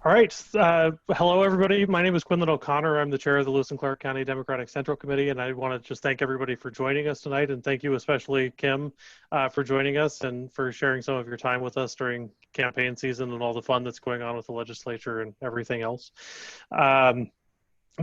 All right. Hello, everybody. My name is Quinlan O'Connor. I'm the chair of the Lewis and Clark County Democratic Central Committee, and I want to just thank everybody for joining us tonight, and thank you especially, Kim, for joining us and for sharing some of your time with us during campaign season and all the fun that's going on with the legislature and everything else.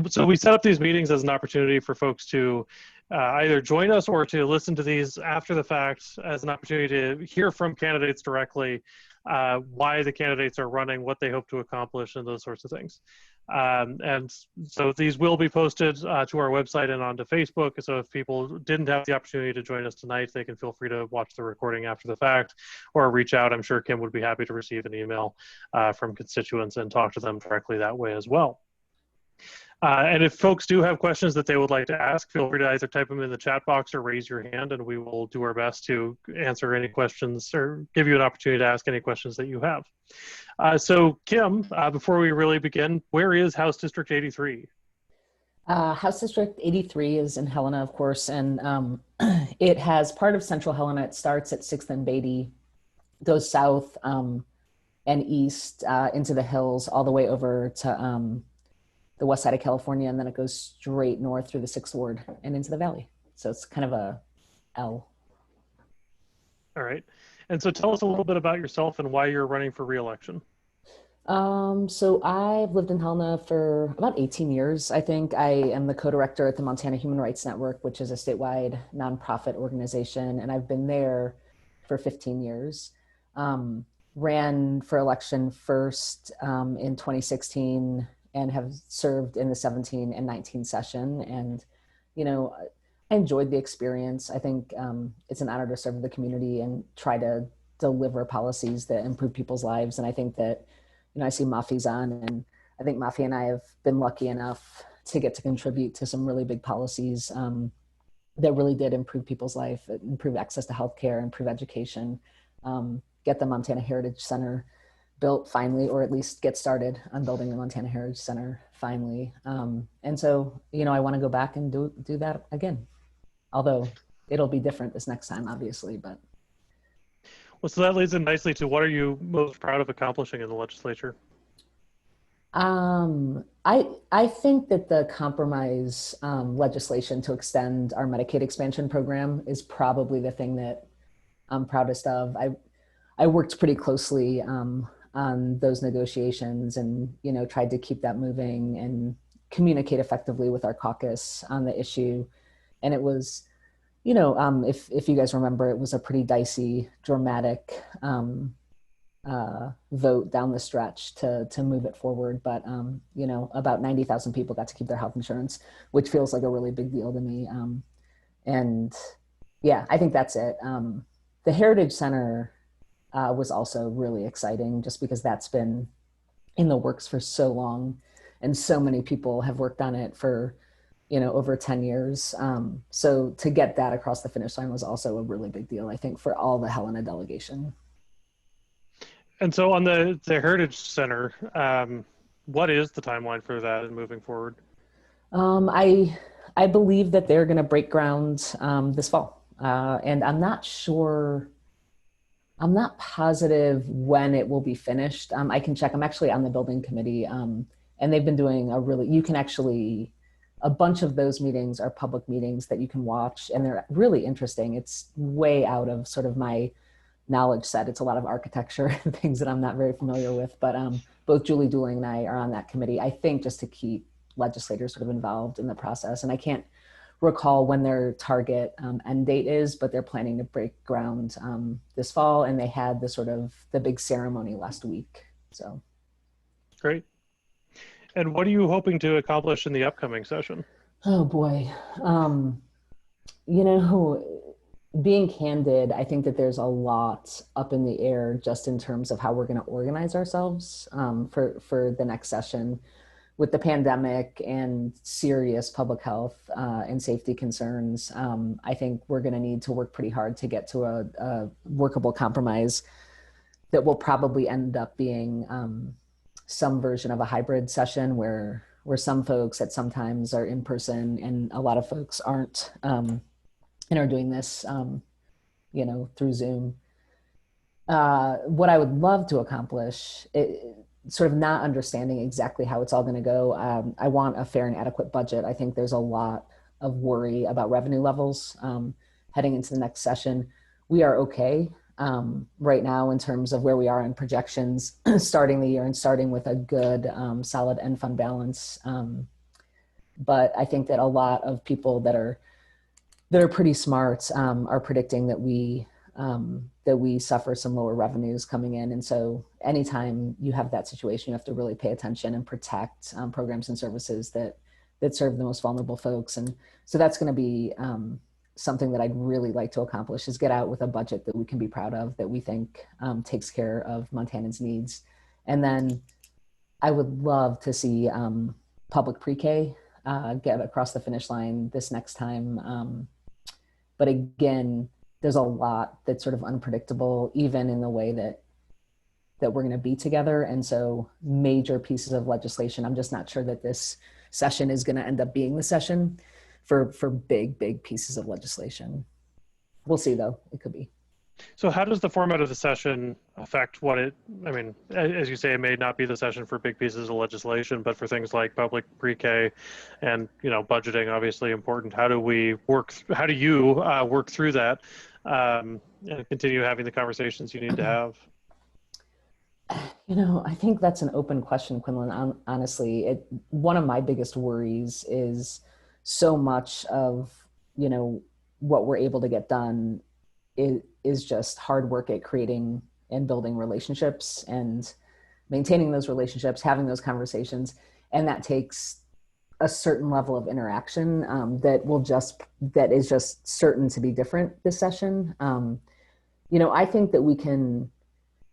So we set up these meetings as an opportunity for folks to either join us or to listen to these after the fact as an opportunity to hear from candidates directly, why the candidates are running, what they hope to accomplish, and those sorts of things. And so these will be posted to our website and onto Facebook. So if people didn't have the opportunity to join us tonight, they can feel free to watch the recording after the fact or reach out. I'm sure Kim would be happy to receive an email from constituents and talk to them directly that way as well. And if folks do have questions that they would like to ask, feel free to either type them in the chat box or raise your hand, and we will do our best to answer any questions or give you an opportunity to ask any questions that you have. So Kim, before we really begin, where is House District 83? House District 83 is in Helena, of course, and it has part of Central Helena. It starts at 6th and Beatty, goes south and east into the hills, all the way over to the west side of California, and then it goes straight north through the 6th Ward and into the valley. So it's kind of a L. All right. And so tell us a little bit about yourself and why you're running for re-election. So I've lived in Helena for about 18 years. I think I am the co-director at the Montana Human Rights Network, which is a statewide nonprofit organization, and I've been there for 15 years. Ran for election first in 2016 and have served in the 17 and 19 session. And, you know, I enjoyed the experience. I think it's an honor to serve the community and try to deliver policies that improve people's lives. And I think that, you know, I see Mafi's on, and I think Mafi and I have been lucky enough to get to contribute to some really big policies that really did improve people's life, improve access to healthcare, improve education, get the Montana Heritage Center built finally, or at least get started on building the Montana Heritage Center finally. And so, you know, I want to go back and do that again, although it'll be different this next time, obviously. But well, so that leads in nicely to what are you most proud of accomplishing in the legislature? I think that the compromise legislation to extend our Medicaid expansion program is probably the thing that I'm proudest of. I worked pretty closely on those negotiations, and, you know, tried to keep that moving and communicate effectively with our caucus on the issue. And it was, you know, if you guys remember, it was a pretty dicey, dramatic vote down the stretch to move it forward. But, you know, about 90,000 people got to keep their health insurance, which feels like a really big deal to me. And yeah, I think that's it. The Heritage Center was also really exciting, just because that's been in the works for so long, and so many people have worked on it for, you know, over 10 years. So to get that across the finish line was also a really big deal, I think, for all the Helena delegation. And so on the Heritage Center, what is the timeline for that and moving forward? I believe that they're going to break ground this fall, and I'm not sure. I'm not positive when it will be finished. I can check. I'm actually on the building committee, and they've been doing you can actually, a bunch of those meetings are public meetings that you can watch, and they're really interesting. It's way out of sort of my knowledge set. It's a lot of architecture and things that I'm not very familiar with, but both Julie Dooling and I are on that committee, I think, just to keep legislators sort of involved in the process. And I can't recall when their target end date is, but they're planning to break ground this fall, and they had the big ceremony last week. So great. And what are you hoping to accomplish in the upcoming session? Oh boy. You know, being candid, I think that there's a lot up in the air just in terms of how we're going to organize ourselves for the next session. With the pandemic and serious public health and safety concerns, I think we're going to need to work pretty hard to get to a workable compromise that will probably end up being some version of a hybrid session where some folks at some times are in person and a lot of folks aren't, and are doing this, you know, through Zoom. What I would love to accomplish, sort of not understanding exactly how it's all going to go. I want a fair and adequate budget. I think there's a lot of worry about revenue levels heading into the next session. We are okay right now in terms of where we are in projections starting the year and starting with a good solid end fund balance. But I think that a lot of people that are pretty smart are predicting that we suffer some lower revenues coming in. And so anytime you have that situation, you have to really pay attention and protect programs and services that serve the most vulnerable folks. And so that's going to be something that I'd really like to accomplish, is get out with a budget that we can be proud of, that we think takes care of Montanans' needs. And then I would love to see public pre-K get across the finish line this next time. But again, there's a lot that's sort of unpredictable, even in the way that we're going to be together. And so major pieces of legislation, I'm just not sure that this session is going to end up being the session for big pieces of legislation. We'll see, though. It could be. So how does the format of the session affect what it, I mean, as you say, it may not be the session for big pieces of legislation, but for things like public pre-K and, budgeting, obviously important. How do you work through that and continue having the conversations you need to have? I think that's an open question, Quinlan. Honestly, one of my biggest worries is so much of, what we're able to get done is just hard work at creating and building relationships and maintaining those relationships, having those conversations. And that takes a certain level of interaction that is just certain to be different this session. I think that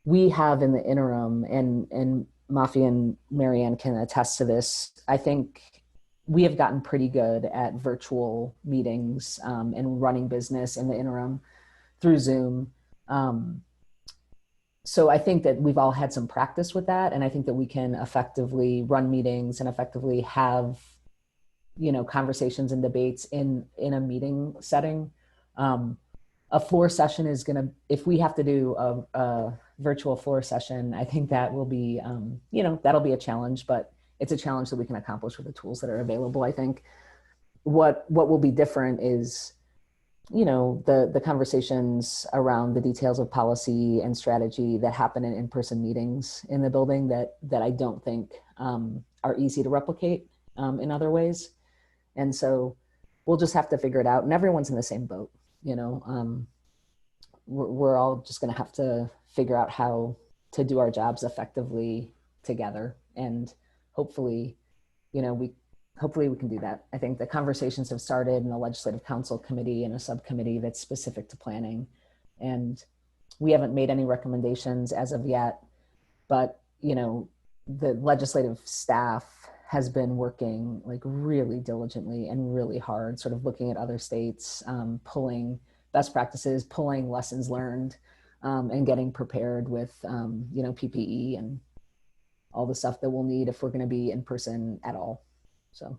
we have in the interim, and Mafi and Marianne can attest to this, I think we have gotten pretty good at virtual meetings and running business in the interim through Zoom. So I think that we've all had some practice with that. And I think that we can effectively run meetings and effectively have, conversations and debates in a meeting setting. A floor session is if we have to do a virtual floor session, I think that will be, that'll be a challenge, but it's a challenge that we can accomplish with the tools that are available. I think what will be different is, the conversations around the details of policy and strategy that happen in in-person meetings in the building that I don't think are easy to replicate in other ways. And so we'll just have to figure it out. And everyone's in the same boat, we're all just going to have to figure out how to do our jobs effectively together. And hopefully, hopefully we can do that. I think the conversations have started in the Legislative Council Committee and a subcommittee that's specific to planning. And we haven't made any recommendations as of yet, but, the legislative staff has been working like really diligently and really hard, sort of looking at other states, pulling best practices, pulling lessons learned, and getting prepared with, PPE and all the stuff that we'll need if we're going to be in person at all. So.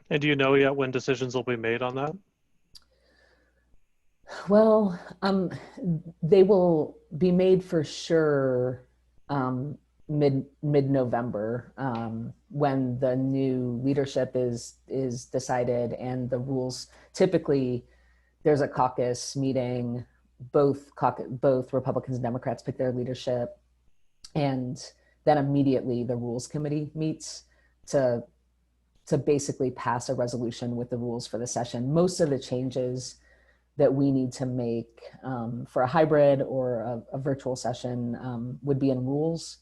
And do you know yet when decisions will be made on that? Well, they will be made for sure mid-November when the new leadership is decided and the rules. Typically, there's a caucus meeting. Both Republicans and Democrats pick their leadership, and then immediately the Rules Committee meets to basically pass a resolution with the rules for the session. Most of the changes that we need to make for a hybrid or a virtual session would be in rules.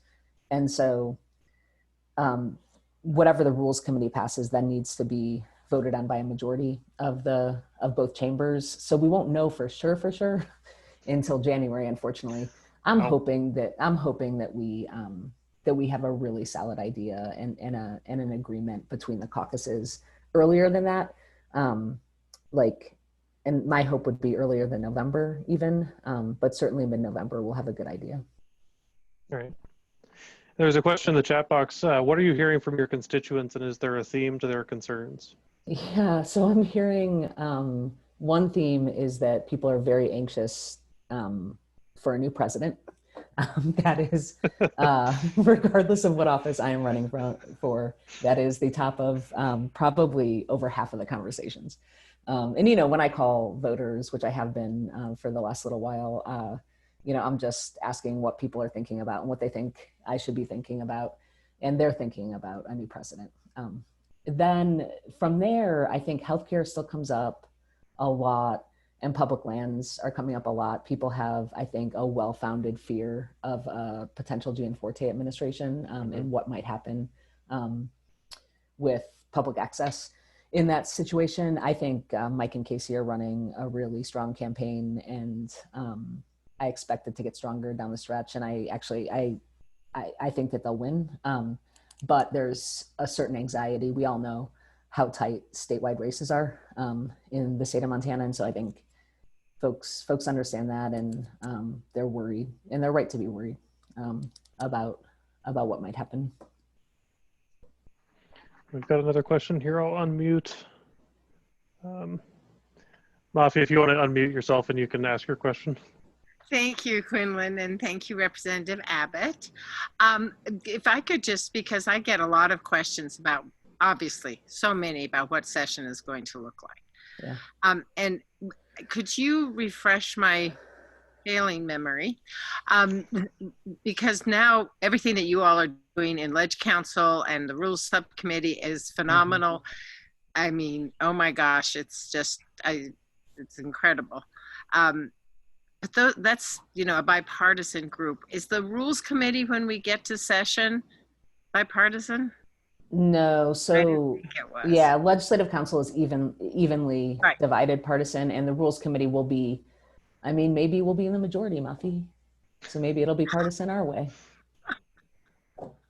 And so whatever the Rules Committee passes then needs to be voted on by a majority of both chambers. So we won't know for sure until January, unfortunately. I'm hoping that we have a really solid idea and an agreement between the caucuses earlier than that. And my hope would be earlier than November even, but certainly mid-November we'll have a good idea. All right. There's a question in the chat box. What are you hearing from your constituents, and is there a theme to their concerns? Yeah, so I'm hearing one theme is that people are very anxious for a new president. That is, regardless of what office I am running for, that is the top of probably over half of the conversations. And, you know, when I call voters, which I have been for the last little while, you know, I'm just asking what people are thinking about and what they think I should be thinking about. And they're thinking about a new precedent. Then from there, I think healthcare still comes up a lot, and public lands are coming up a lot. People have, I think, a well-founded fear of a potential Gianforte administration and what might happen with public access in that situation. I think Mike and Casey are running a really strong campaign, and I expect it to get stronger down the stretch. And I think that they'll win. But there's a certain anxiety. We all know how tight statewide races are in the state of Montana. And so I think folks understand that, and they're worried, and they're right to be worried about what might happen. We've got another question here. I'll unmute. Mafi, if you want to unmute yourself and you can ask your question. Thank you, Quinlan, and thank you, Representative Abbott. If I could just, because I get a lot of questions about, obviously, so many about what session is going to look like. Yeah. And could you refresh my failing memory? Because now everything that you all are doing in Ledge Council and the Rules Subcommittee is phenomenal. Mm-hmm. I mean, oh my gosh, it's just, it's incredible. But that's, you know, a bipartisan group. Is the Rules Committee, when we get to session, bipartisan? No, so yeah, Legislative Council is evenly divided partisan, and the Rules Committee will be, I mean, maybe we'll be in the majority, Mafi. So maybe it'll be partisan our way.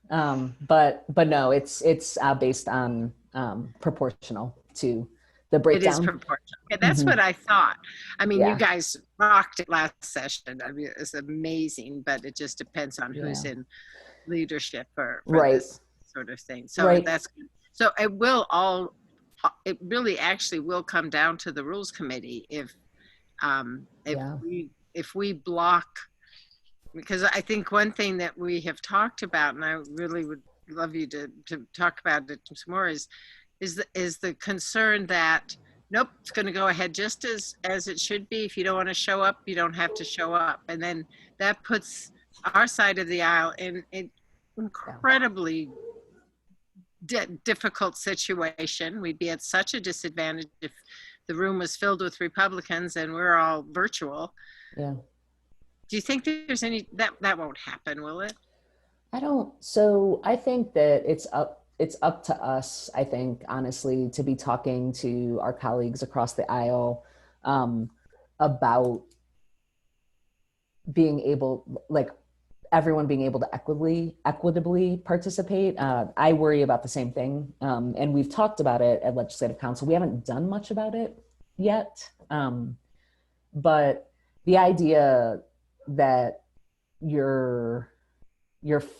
But no, it's based on proportional to the breakdown. It is proportional. Okay, that's what I thought. I mean, you guys rocked it last session. I mean, it's amazing, but it just depends on who's in leadership for this sort of thing. So that's so it will all. It really actually will come down to the Rules Committee if we block. Because I think one thing that we have talked about, and I really would love you to talk about it some more, is the concern that nope, it's going to go ahead just as it should be. If you don't want to show up, you don't have to show up, and then that puts our side of the aisle in an incredibly difficult situation. We'd be at such a disadvantage if the room was filled with Republicans and we're all virtual. Yeah. Do you think there's any that won't happen, will it? I don't. So I think that it's up to us, I think, honestly, to be talking to our colleagues across the aisle about being able, like everyone being able to equitably participate. I worry about the same thing. And we've talked about it at Legislative Council. We haven't done much about it yet. But the idea that you're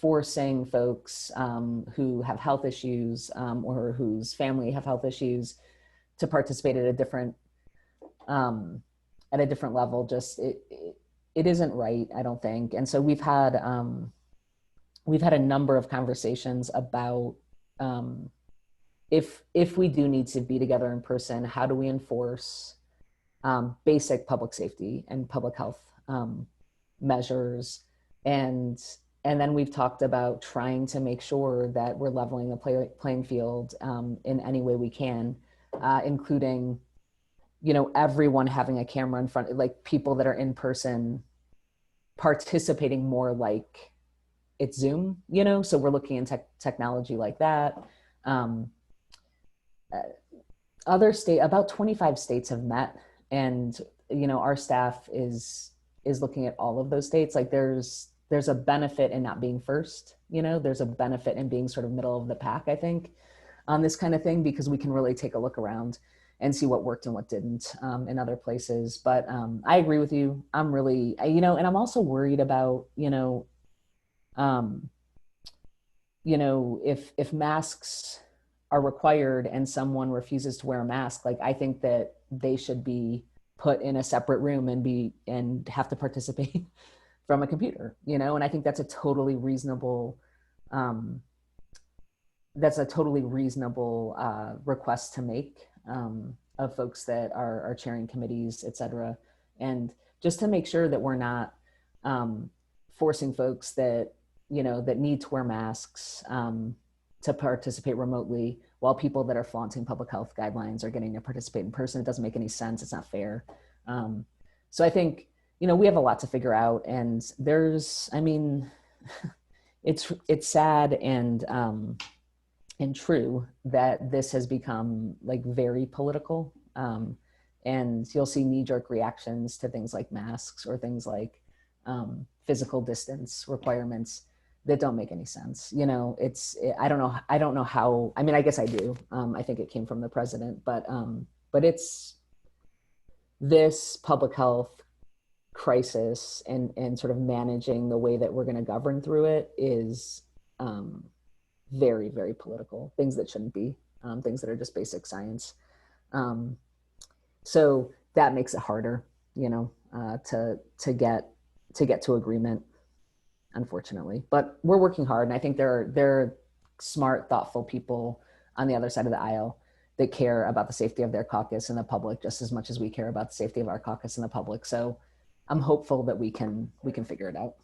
forcing folks who have health issues or whose family have health issues to participate at a different level, just it isn't right, I don't think. And so we've had a number of conversations about if we do need to be together in person, how do we enforce basic public safety and public health measures, and then we've talked about trying to make sure that we're leveling the playing field in any way we can, including, you know, everyone having a camera in front, like people that are in person participating more like it's Zoom, you know, so we're looking in technology like that. About 25 states have met, and, you know, our staff is looking at all of those states. Like there's a benefit in not being first, you know, there's a benefit in being sort of middle of the pack, I think, on this kind of thing, because we can really take a look around and see what worked and what didn't in other places. But I agree with you. I'm really, you know, and I'm also worried about, if masks are required and someone refuses to wear a mask, like I think that they should be put in a separate room and have to participate from a computer, you know, and I think that's a totally reasonable request to make of folks that are chairing committees, et cetera. And just to make sure that we're not forcing folks that, you know, that need to wear masks to participate remotely, while people that are flaunting public health guidelines are getting to participate in person. It doesn't make any sense. It's not fair. So I think, you know, we have a lot to figure out, and it's sad and true that this has become like very political. And you'll see knee-jerk reactions to things like masks or things like physical distance requirements that don't make any sense. You know, I don't know how, I mean, I guess I do. I think it came from the president, but it's this public health crisis and sort of managing the way that we're going to govern through it is very, very political. Things that shouldn't be, things that are just basic science. So that makes it harder, you know, to get to agreement, unfortunately. But we're working hard, and I think there are smart, thoughtful people on the other side of the aisle that care about the safety of their caucus and the public just as much as we care about the safety of our caucus and the public. So I'm hopeful that we can figure it out.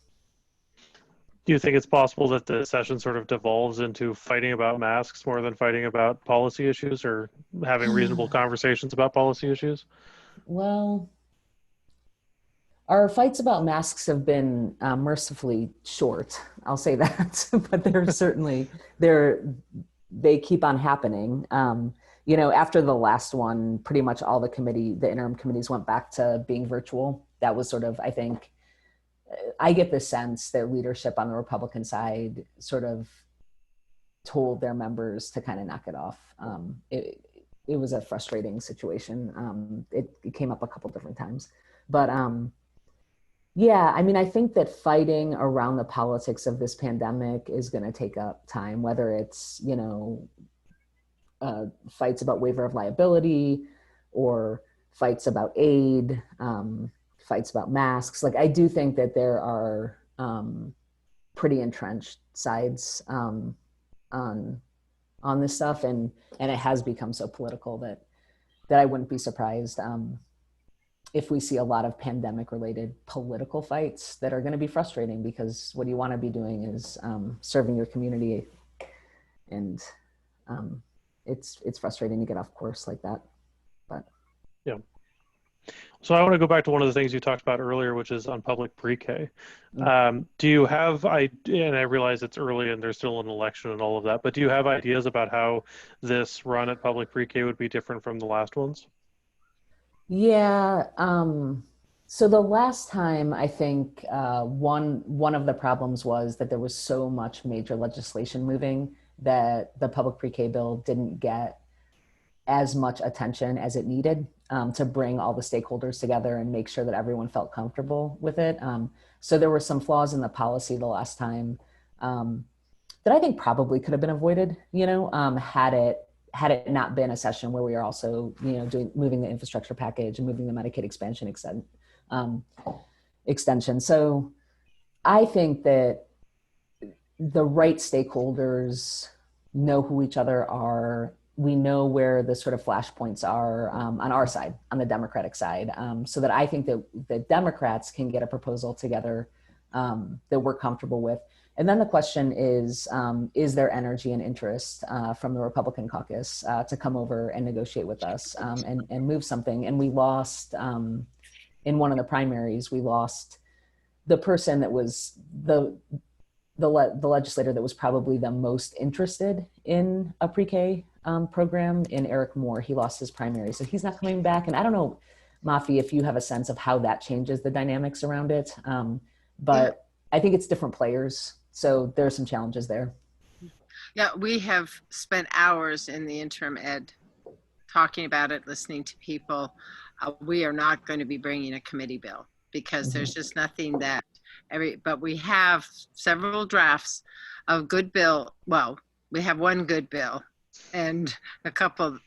Do you think it's possible that the session sort of devolves into fighting about masks more than fighting about policy issues, or having reasonable conversations about policy issues? Well, our fights about masks have been mercifully short. I'll say that, but they're certainly they keep on happening. You know, after the last one, pretty much all the interim committees went back to being virtual. That was sort of, I think, I get the sense that leadership on the Republican side sort of told their members to kind of knock it off. It was a frustrating situation. It came up a couple different times, but yeah, I mean, I think that fighting around the politics of this pandemic is going to take up time, whether it's, you know, fights about waiver of liability or fights about aid, fights about masks. Like, I do think that there are pretty entrenched sides on this stuff, and it has become so political that I wouldn't be surprised if we see a lot of pandemic-related political fights that are going to be frustrating, because what you want to be doing is serving your community, and it's frustrating to get off course like that. But yeah. So I want to go back to one of the things you talked about earlier, which is on public pre-K. Do you have, and I realize it's early and there's still an election and all of that, but do you have ideas about how this run at public pre-K would be different from the last ones? Yeah. So the last time, I think one of the problems was that there was so much major legislation moving that the public pre-K bill didn't get as much attention as it needed to bring all the stakeholders together and make sure that everyone felt comfortable with it. So there were some flaws in the policy the last time that I think probably could have been avoided, you know, had it not been a session where we are also, you know, moving the infrastructure package and moving the Medicaid expansion extension. So I think that the right stakeholders know who each other are. We know where the sort of flashpoints are on our side, on the Democratic side, so that I think that the Democrats can get a proposal together that we're comfortable with. And then the question is there energy and interest from the Republican caucus to come over and negotiate with us and move something? And we lost, in one of the primaries, we lost the person that was the legislator that was probably the most interested in a pre-K program, in Eric Moore. He lost his primary, so he's not coming back. And I don't know, Mafi, if you have a sense of how that changes the dynamics around it. But I think it's different players. So there are some challenges there. Yeah, we have spent hours in the interim ed talking about it, listening to people. We are not going to be bringing a committee bill because there's just nothing that but we have several drafts of good bill. Well, we have one good bill and a couple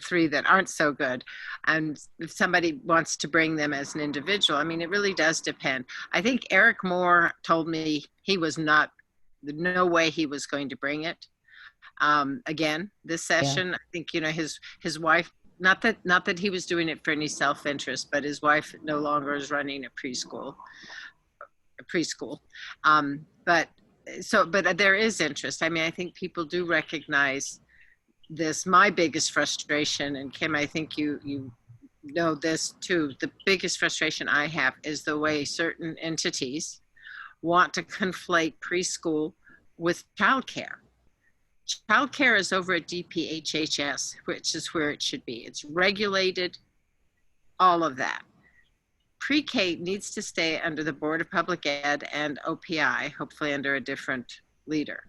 three that aren't so good. And if somebody wants to bring them as an individual, I mean, it really does depend. I think Eric Moore told me he was not, no way he was going to bring it. Again, this session, I think, you know, his wife, not that he was doing it for any self-interest, but his wife no longer is running a preschool. But there is interest. I mean, I think people do recognize this. My biggest frustration, and Kim, I think you know this too, the biggest frustration I have is the way certain entities want to conflate preschool with childcare. Childcare is over at DPHHS, which is where it should be. It's regulated, all of that. Pre-K needs to stay under the Board of Public Ed and OPI, hopefully under a different leader.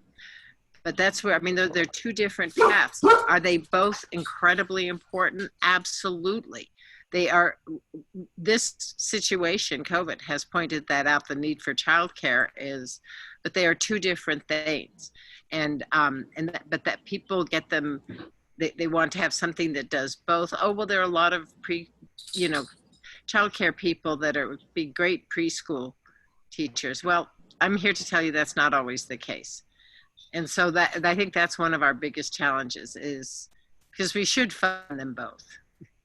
But that's where, I mean, they're two different paths. Are they both incredibly important? Absolutely. They are. This situation, COVID, has pointed that out. The need for childcare is, but they are two different things. But that people get them, they want to have something that does both. Oh, well, there are a lot of childcare people that would be great preschool teachers. Well, I'm here to tell you that's not always the case. And so that, I think that's one of our biggest challenges, is because we should fund them both.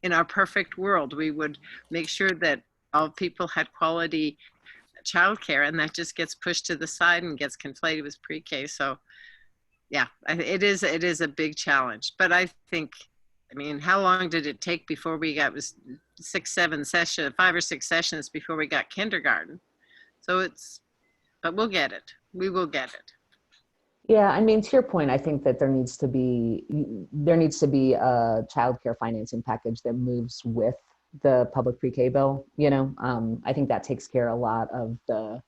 In our perfect world, we would make sure that all people had quality childcare, and that just gets pushed to the side and gets conflated with pre-K. So yeah, it is a big challenge. But I think, I mean, how long did it take before we got, it was 5 or 6 sessions before we got kindergarten. So but we'll get it. We will get it. Yeah, I mean, to your point, I think that there needs to be a childcare financing package that moves with the public pre-K bill. You know, I think that takes care of a lot of the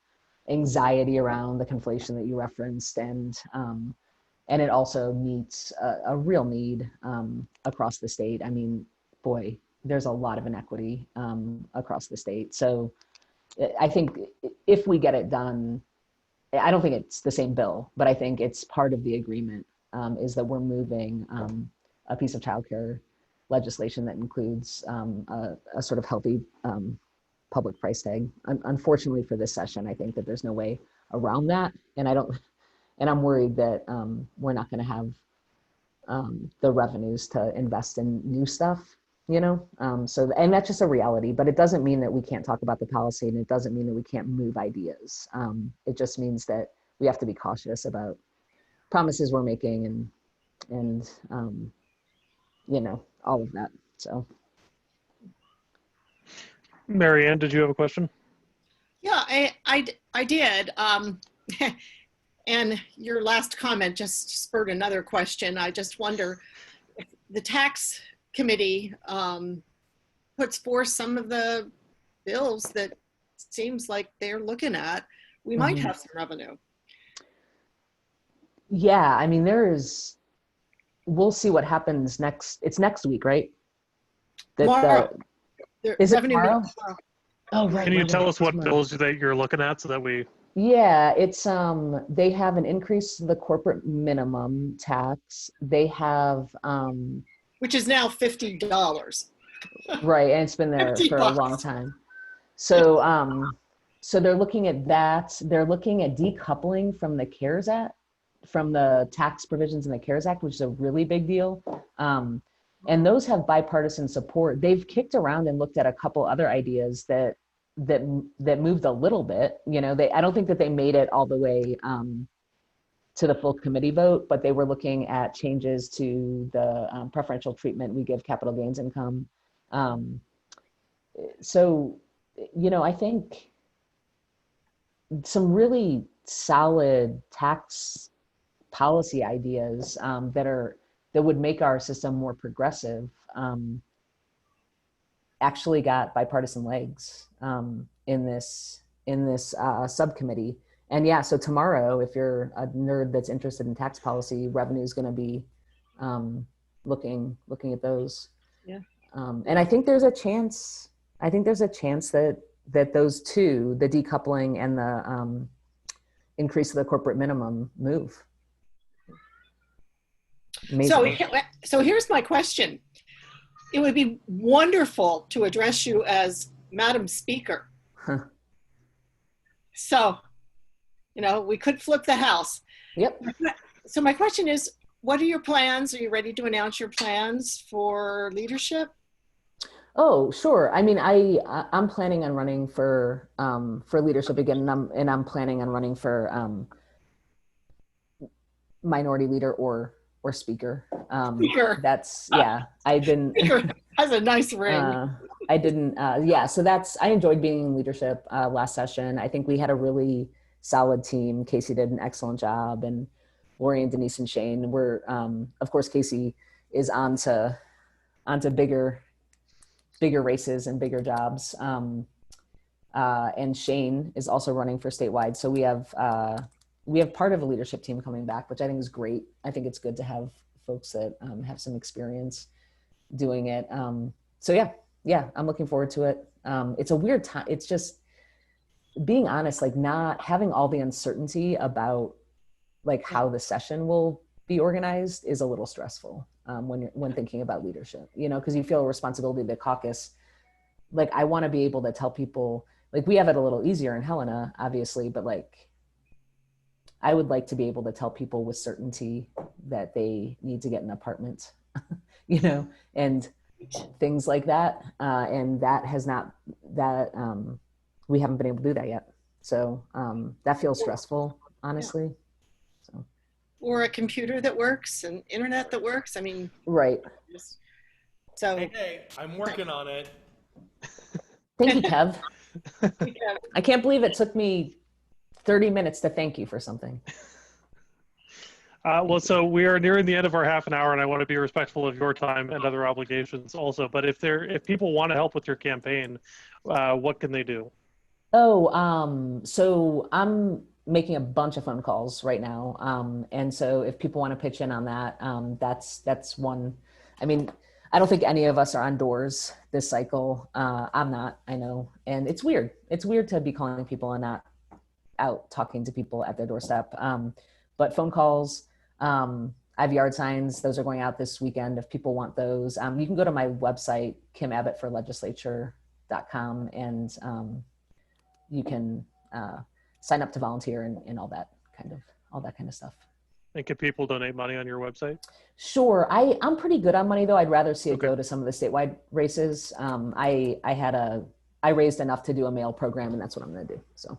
anxiety around the conflation that you referenced, and it also meets a real need across the state. I mean, boy, there's a lot of inequity across the state. So I think if we get it done, I don't think it's the same bill, but I think it's part of the agreement, is that we're moving a piece of childcare legislation that includes a sort of healthy public price tag. Unfortunately for this session, I think that there's no way around that. And I'm worried that we're not going to have the revenues to invest in new stuff, you know? And that's just a reality, but it doesn't mean that we can't talk about the policy, and it doesn't mean that we can't move ideas. It just means that we have to be cautious about promises we're making and you know, all of that, so. Mary Ann, did you have a question? Yeah, I did. And your last comment just spurred another question. I just wonder if the tax committee puts forth some of the bills that seems like they're looking at, we might have some revenue. Yeah, I mean, we'll see what happens next. It's next week, right? Tomorrow. Is it tomorrow? Oh, right. Can you tell us what bills that you're looking at so that we... Yeah, it's they have an increase to the corporate minimum tax. They have which is now $50. Right, and it's been there for a long time. So so they're looking at that. They're looking at decoupling from the CARES Act, from the tax provisions in the CARES Act, which is a really big deal. And those have bipartisan support. They've kicked around and looked at a couple other ideas that moved a little bit. You know, I don't think that they made it all the way to the full committee vote, but they were looking at changes to the preferential treatment we give capital gains income. So, you know, I think some really solid tax policy ideas that would make our system more progressive actually got bipartisan legs in this subcommittee. And yeah, so tomorrow, if you're a nerd that's interested in tax policy, revenue is going to be looking at those. Yeah. And I think there's a chance. that those two, the decoupling and the increase of the corporate minimum, move. Amazing. So here's my question. it would be wonderful to address you as Madam Speaker. Huh. So, we could flip the house. Yep. So my question is, what are your plans? Are you ready to announce your plans for leadership? Oh, sure. I mean, I'm planning on running for leadership again, and I'm planning on running for minority leader or speaker. Speaker. That's I didn't. Speaker has a nice ring. I didn't. So I enjoyed being in leadership last session. I think we had a really solid team. Casey did an excellent job, and Lori and Denise and Shane were. Of course, Casey is onto bigger races and bigger jobs. And Shane is also running for statewide. So we have part of a leadership team coming back, which I think is great. I think it's good to have folks that have some experience doing it. So yeah, I'm looking forward to it. It's a weird time. It's just, being honest, like not having all the uncertainty about like how the session will be organized is a little stressful when thinking about leadership, because you feel a responsibility to caucus. Like I want to be able to tell people, like we have it a little easier in Helena, obviously, but like I would like to be able to tell people with certainty that they need to get an apartment, and things like that. And that has not, we haven't been able to do that yet. So that feels stressful, honestly. So. Or a computer that works, an internet that works. I mean, right. So hey, I'm working on it. Thank you, Kev. I can't believe it took me 30 minutes to thank you for something. Well, so we are nearing the end of our half an hour, and I want to be respectful of your time and other obligations also. But if people want to help with your campaign, what can they do? So I'm making a bunch of phone calls right now. And so if people want to pitch in on that, that's one. I mean, I don't think any of us are on doors this cycle. I'm not, I know. And it's weird. It's weird to be calling people and not out talking to people at their doorstep. But phone calls, I have yard signs. Those are going out this weekend if people want those. You can go to my website, kimabbott4legislature.com, and you can sign up to volunteer and all that kind of stuff. And can people donate money on your website? Sure. I'm pretty good on money though. I'd rather see it go to some of the statewide races. I raised enough to do a mail program, and that's what I'm going to do. So.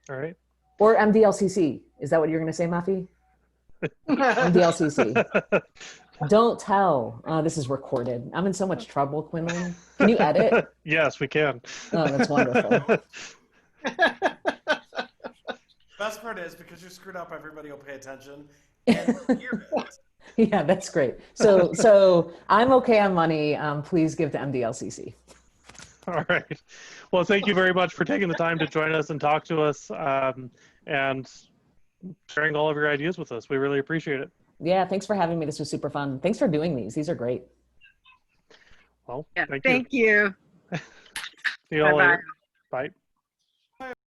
All right. Or MDLCC. Is that what you're going to say, Mafi? MDLCC. Don't tell. This is recorded. I'm in so much trouble, Quinlan. Can you edit? Yes, we can. Oh, that's wonderful. Best part is, because you're screwed up, everybody will pay attention and hear it. Yeah, that's great. So I'm okay on money. Please give to MDLCC. All right. Well, thank you very much for taking the time to join us and talk to us, and sharing all of your ideas with us. We really appreciate it. Yeah, thanks for having me. This was super fun. Thanks for doing these. These are great. Well, Yeah, thank you. thank you. See you all later. Bye.